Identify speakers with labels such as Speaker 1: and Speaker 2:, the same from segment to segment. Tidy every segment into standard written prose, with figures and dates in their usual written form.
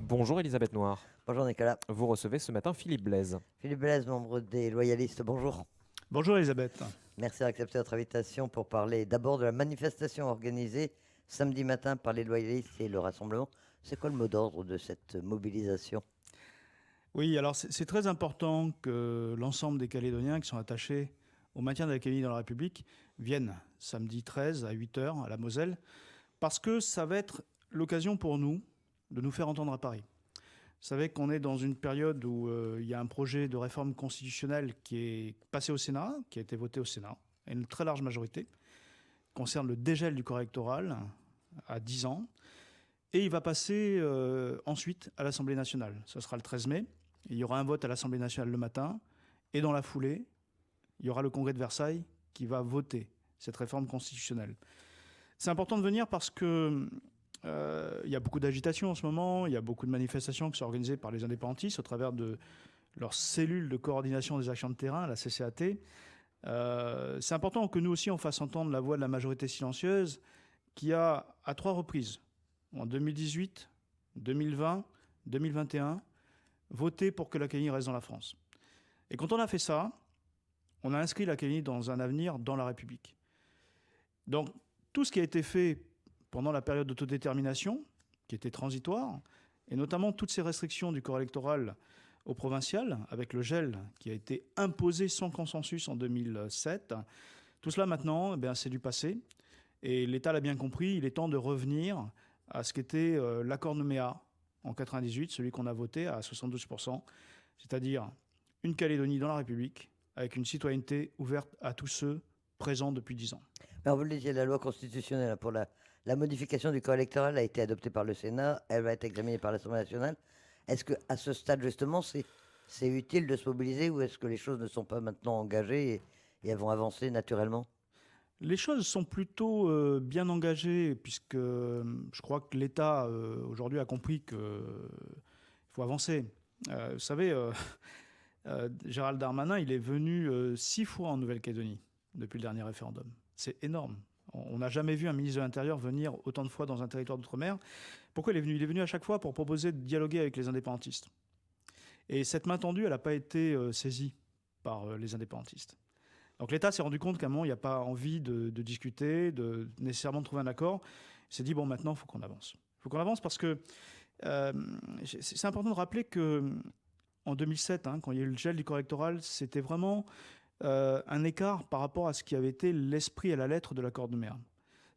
Speaker 1: Bonjour Elisabeth Noir.
Speaker 2: Bonjour Nicolas.
Speaker 1: Vous recevez ce matin Philippe Blaise.
Speaker 2: Philippe Blaise, membre des Loyalistes, bonjour.
Speaker 3: Bonjour Elisabeth.
Speaker 2: Merci d'avoir accepté notre invitation pour parler d'abord de la manifestation organisée samedi matin par les Loyalistes et le Rassemblement. C'est quoi le mot d'ordre de cette mobilisation?
Speaker 3: Oui, alors c'est très important que l'ensemble des Calédoniens qui sont attachés au maintien de la Calédonie dans la République viennent samedi 13 à 8 heures à la Moselle, parce que ça va être l'occasion pour nous de nous faire entendre à Paris. Vous savez qu'on est dans une période où il y a un projet de réforme constitutionnelle qui est passé au Sénat, qui a été voté au Sénat, à une très large majorité, concerne le dégel du corps électoral à 10 ans. Et il va passer ensuite à l'Assemblée nationale. Ce sera le 13 mai. Il y aura un vote à l'Assemblée nationale le matin. Et dans la foulée, il y aura le Congrès de Versailles qui va voter cette réforme constitutionnelle. C'est important de venir parce que il y a beaucoup d'agitation en ce moment. Il y a beaucoup de manifestations qui sont organisées par les indépendantistes au travers de leur cellule de coordination des actions de terrain, la CCAT. C'est important que nous aussi, on fasse entendre la voix de la majorité silencieuse qui a, à 3 reprises, en 2018, 2020, 2021, voté pour que la Calédonie reste dans la France. Et quand on a fait ça, on a inscrit la Calédonie dans un avenir dans la République. Donc, tout ce qui a été fait pendant la période d'autodétermination, qui était transitoire, et notamment toutes ces restrictions du corps électoral au provincial, avec le gel qui a été imposé sans consensus en 2007, tout cela maintenant, c'est du passé. Et l'État l'a bien compris, il est temps de revenir à ce qu'était l'accord Nouméa en 1998, celui qu'on a voté à 72%, c'est-à-dire une Calédonie dans la République, avec une citoyenneté ouverte à tous ceux présents depuis 10 ans.
Speaker 2: Alors vous le disiez, la loi constitutionnelle pour la modification du corps électoral a été adoptée par le Sénat, elle va être examinée par l'Assemblée nationale. Est-ce qu'à ce stade, justement, c'est utile de se mobiliser ou est-ce que les choses ne sont pas maintenant engagées et elles vont avancer naturellement?
Speaker 3: Les choses sont plutôt bien engagées, puisque je crois que l'État, aujourd'hui, a compris qu'il faut avancer. Vous savez, Gérald Darmanin, il est venu 6 fois en Nouvelle-Calédonie depuis le dernier référendum. C'est énorme. On n'a jamais vu un ministre de l'Intérieur venir autant de fois dans un territoire d'outre-mer. Pourquoi il est venu? Il est venu à chaque fois pour proposer de dialoguer avec les indépendantistes. Et cette main tendue, elle n'a pas été saisie par les indépendantistes. Donc l'État s'est rendu compte qu'à un moment, il n'y a pas envie de discuter, de nécessairement de trouver un accord. Il s'est dit, bon, maintenant, il faut qu'on avance. Il faut qu'on avance parce que c'est important de rappeler qu'en 2007, quand il y a eu le gel du corps électoral, c'était vraiment un écart par rapport à ce qui avait été l'esprit à la lettre de l'accord de Nouméa.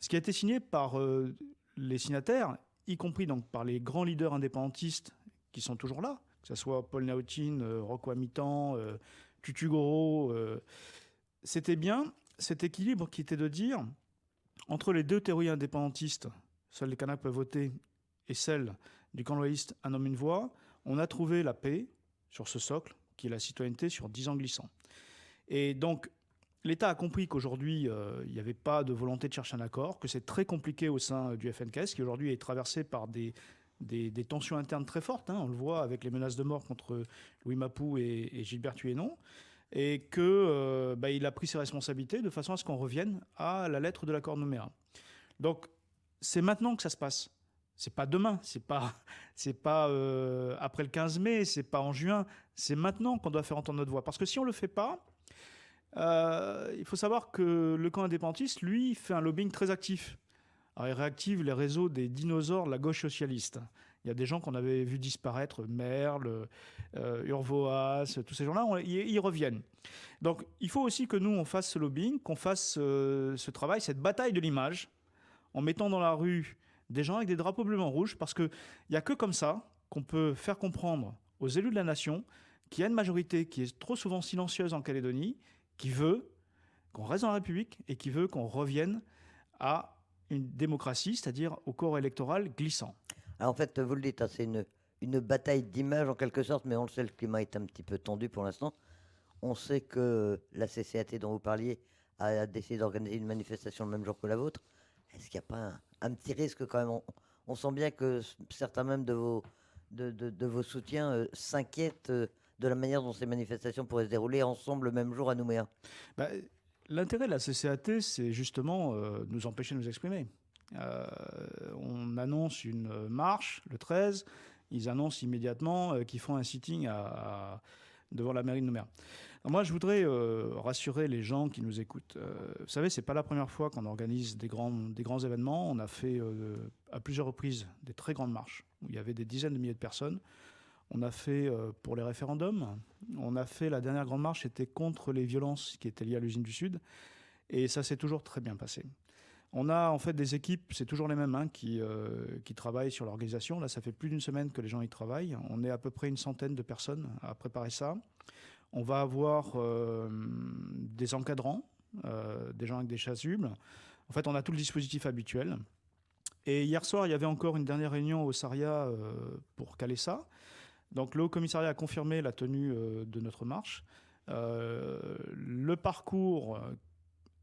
Speaker 3: Ce qui a été signé par les signataires, y compris donc par les grands leaders indépendantistes qui sont toujours là, que ce soit Paul Naoutine, Rocco Amitan, Tutu Goro, c'était bien cet équilibre qui était de dire, entre les deux théories indépendantistes, celle des Kanaks peuvent voter et celle du camp loyaliste un homme, une voix, on a trouvé la paix sur ce socle, qui est la citoyenneté sur 10 ans glissants. Et donc, l'État a compris qu'aujourd'hui, il n'y avait pas de volonté de chercher un accord, que c'est très compliqué au sein du FNKS, qui aujourd'hui est traversé par des tensions internes très fortes. On le voit avec les menaces de mort contre Louis Mapou et Gilbert Tuénon. Et qu'il a pris ses responsabilités de façon à ce qu'on revienne à la lettre de l'accord Nouméa. Donc, c'est maintenant que ça se passe. C'est pas demain, c'est pas après le 15 mai, c'est pas en juin, c'est maintenant qu'on doit faire entendre notre voix. Parce que si on le fait pas, il faut savoir que le camp indépendantiste, lui, fait un lobbying très actif. Alors, il réactive les réseaux des dinosaures de la gauche socialiste. Il y a des gens qu'on avait vu disparaître, Merle, Urvoas, tous ces gens-là, ils reviennent. Donc il faut aussi que nous, on fasse ce lobbying, qu'on fasse ce travail, cette bataille de l'image, en mettant dans la rue des gens avec des drapeaux bleu, blanc, rouge, parce qu'il n'y a que comme ça qu'on peut faire comprendre aux élus de la nation qu'il y a une majorité qui est trop souvent silencieuse en Calédonie, qui veut qu'on reste dans la République et qui veut qu'on revienne à une démocratie, c'est-à-dire au corps électoral glissant.
Speaker 2: Alors en fait, vous le dites, c'est une bataille d'image en quelque sorte, mais on le sait, le climat est un petit peu tendu pour l'instant. On sait que la CCAT dont vous parliez a décidé d'organiser une manifestation le même jour que la vôtre. Est-ce qu'il n'y a pas un petit risque quand même? On sent bien que certains même de vos soutiens s'inquiètent de la manière dont ces manifestations pourraient se dérouler ensemble le même jour à Nouméa.
Speaker 3: L'intérêt de la CCAT, c'est justement nous empêcher de nous exprimer. On annonce une marche le 13, ils annoncent immédiatement qu'ils font un sitting devant la mairie de Nouméa. Alors moi, je voudrais rassurer les gens qui nous écoutent. Vous savez, c'est pas la première fois qu'on organise des grands événements. On a fait à plusieurs reprises des très grandes marches où il y avait des dizaines de milliers de personnes. On a fait pour les référendums. On a fait la dernière grande marche, c'était contre les violences qui étaient liées à l'usine du Sud. Et ça s'est toujours très bien passé. On a en fait des équipes, c'est toujours les mêmes, qui travaillent sur l'organisation. Là, ça fait plus d'une semaine que les gens y travaillent. On est à peu près une centaine de personnes à préparer ça. On va avoir des encadrants, des gens avec des chasubles. En fait, on a tout le dispositif habituel. Et hier soir, il y avait encore une dernière réunion au Saria pour caler ça. Donc le Haut-Commissariat a confirmé la tenue de notre marche. Le parcours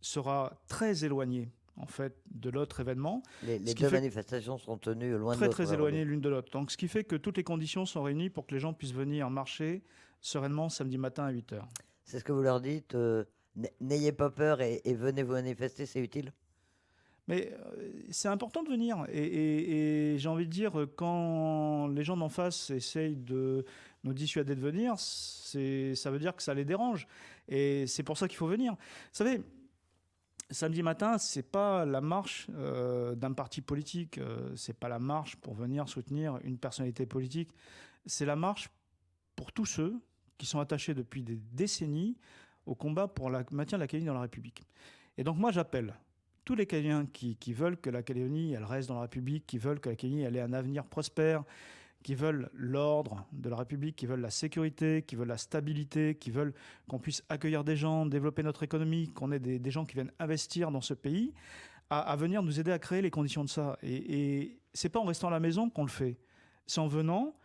Speaker 3: sera très éloigné en fait de l'autre événement.
Speaker 2: Les deux manifestations seront tenues loin de l'autre.
Speaker 3: Très éloignées l'une de l'autre. Donc ce qui fait que toutes les conditions sont réunies pour que les gens puissent venir marcher sereinement samedi matin à 8h.
Speaker 2: C'est ce que vous leur dites, n'ayez pas peur et venez vous manifester, c'est utile.
Speaker 3: Mais c'est important de venir. Et j'ai envie de dire, quand les gens d'en face essayent de nous dissuader de venir, ça veut dire que ça les dérange. Et c'est pour ça qu'il faut venir. Vous savez, samedi matin, c'est pas la marche d'un parti politique. C'est pas la marche pour venir soutenir une personnalité politique. C'est la marche pour tous ceux qui sont attachés depuis des décennies au combat pour le maintien de la Calédonie dans la République. Et donc moi, j'appelle tous les Calédoniens qui veulent que la Calédonie elle reste dans la République, qui veulent que la Calédonie elle ait un avenir prospère, qui veulent l'ordre de la République, qui veulent la sécurité, qui veulent la stabilité, qui veulent qu'on puisse accueillir des gens, développer notre économie, qu'on ait des gens qui viennent investir dans ce pays, à venir nous aider à créer les conditions de ça. Et c'est pas en restant à la maison qu'on le fait. C'est en venant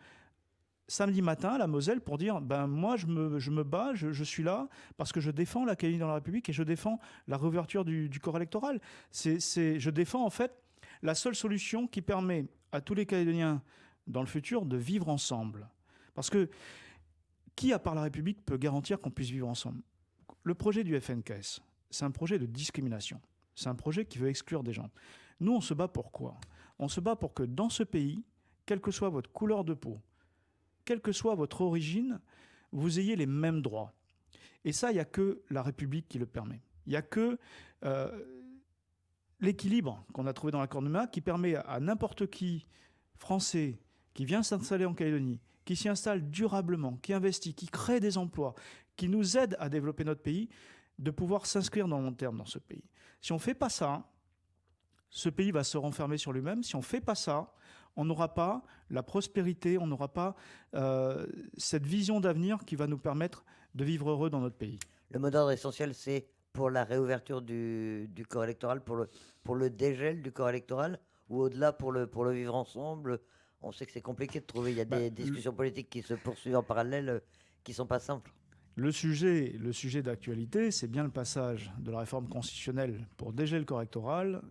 Speaker 3: samedi matin à la Moselle pour dire moi je me bats, je suis là parce que je défends la Calédonie dans la République et je défends la réouverture du corps électoral. Je défends en fait la seule solution qui permet à tous les Calédoniens dans le futur de vivre ensemble. Parce que qui, à part la République, peut garantir qu'on puisse vivre ensemble ? Le projet du FNKS, c'est un projet de discrimination. C'est un projet qui veut exclure des gens. Nous, on se bat pour quoi ? On se bat pour que dans ce pays, quelle que soit votre couleur de peau, quelle que soit votre origine, vous ayez les mêmes droits. Et ça, il n'y a que la République qui le permet. Il n'y a que l'équilibre qu'on a trouvé dans l'accord de Nouméa qui permet à n'importe qui, français, qui vient s'installer en Calédonie, qui s'y installe durablement, qui investit, qui crée des emplois, qui nous aide à développer notre pays, de pouvoir s'inscrire dans le long terme dans ce pays. Si on ne fait pas ça, ce pays va se renfermer sur lui-même. Si on ne fait pas ça, on n'aura pas la prospérité, on n'aura pas cette vision d'avenir qui va nous permettre de vivre heureux dans notre pays.
Speaker 2: Le mot d'ordre essentiel, c'est pour la réouverture du corps électoral, pour le dégel du corps électoral, ou au-delà pour le vivre ensemble. On sait que c'est compliqué de trouver, il y a des discussions politiques qui se poursuivent en parallèle, qui ne sont pas simples.
Speaker 3: Le sujet d'actualité, c'est bien le passage de la réforme constitutionnelle pour dégeler le corps électoral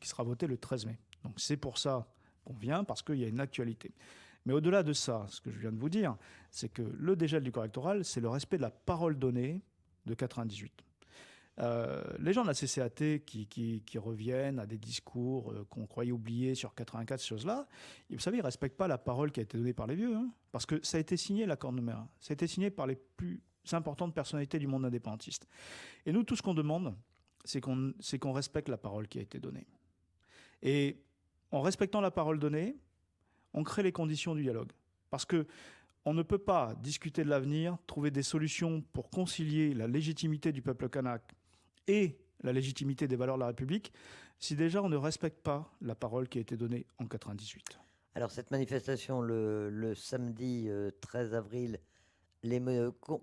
Speaker 3: qui sera voté le 13 mai. Donc c'est pour ça qu'on vient, parce qu'il y a une actualité. Mais au-delà de ça, ce que je viens de vous dire, c'est que le dégel du corps électoral, c'est le respect de la parole donnée de 98. Les gens de la CCAT qui reviennent à des discours qu'on croyait oubliés sur 84, ces choses-là, vous savez, ils ne respectent pas la parole qui a été donnée par les vieux, parce que ça a été signé, l'accord de Nouméa. Ça a été signé par les plus importantes personnalités du monde indépendantiste. Et nous, tout ce qu'on demande, c'est qu'on respecte la parole qui a été donnée. Et en respectant la parole donnée, on crée les conditions du dialogue. Parce qu'on ne peut pas discuter de l'avenir, trouver des solutions pour concilier la légitimité du peuple kanak et la légitimité des valeurs de la République si déjà on ne respecte pas la parole qui a été donnée en 98.
Speaker 2: Alors cette manifestation, le samedi 13 avril,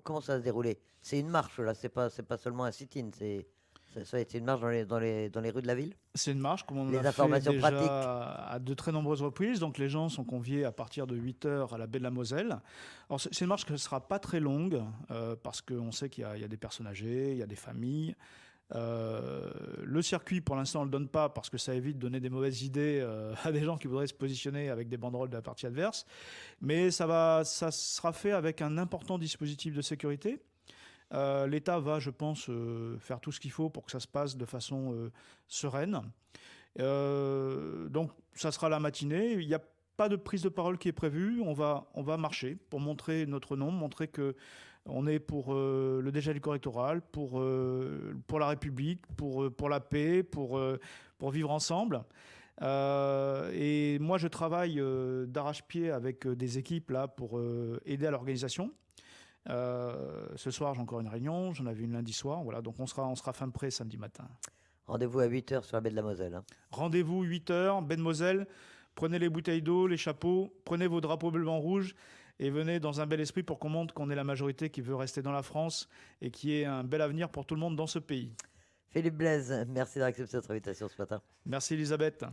Speaker 2: comment ça va se dérouler ? C'est une marche, là, c'est pas seulement un sit-in, ça a été une marche dans les rues de la ville ?
Speaker 3: C'est une marche, comme on
Speaker 2: les
Speaker 3: l'a
Speaker 2: informations
Speaker 3: fait déjà
Speaker 2: pratiques.
Speaker 3: À de très nombreuses reprises. Donc les gens sont conviés à partir de 8h à la baie de la Moselle. Alors c'est une marche qui ne sera pas très longue, parce qu'on sait qu'il y a des personnes âgées, il y a des familles. Le circuit, pour l'instant, on ne le donne pas parce que ça évite de donner des mauvaises idées à des gens qui voudraient se positionner avec des banderoles de la partie adverse. Mais ça sera fait avec un important dispositif de sécurité. L'État va, je pense, faire tout ce qu'il faut pour que ça se passe de façon sereine. Donc, ça sera la matinée. Il n'y a pas de prise de parole qui est prévue. On va marcher pour montrer notre nom, montrer que on est pour le dégel du corps électoral, pour la République, pour la paix, pour vivre ensemble. Et moi, je travaille d'arrache-pied avec des équipes là pour aider à l'organisation. Ce soir, j'ai encore une réunion. J'en avais une lundi soir. Voilà, donc on sera fin prêt samedi matin.
Speaker 2: Rendez-vous à 8h sur la baie de la Moselle. Hein.
Speaker 3: Rendez-vous 8h, baie de Moselle. Prenez les bouteilles d'eau, les chapeaux, prenez vos drapeaux bleu, blanc, rouge et venez dans un bel esprit pour qu'on montre qu'on est la majorité qui veut rester dans la France et qui ait un bel avenir pour tout le monde dans ce pays.
Speaker 2: Philippe Blaise, merci d'avoir accepté cette invitation ce matin.
Speaker 3: Merci Elisabeth.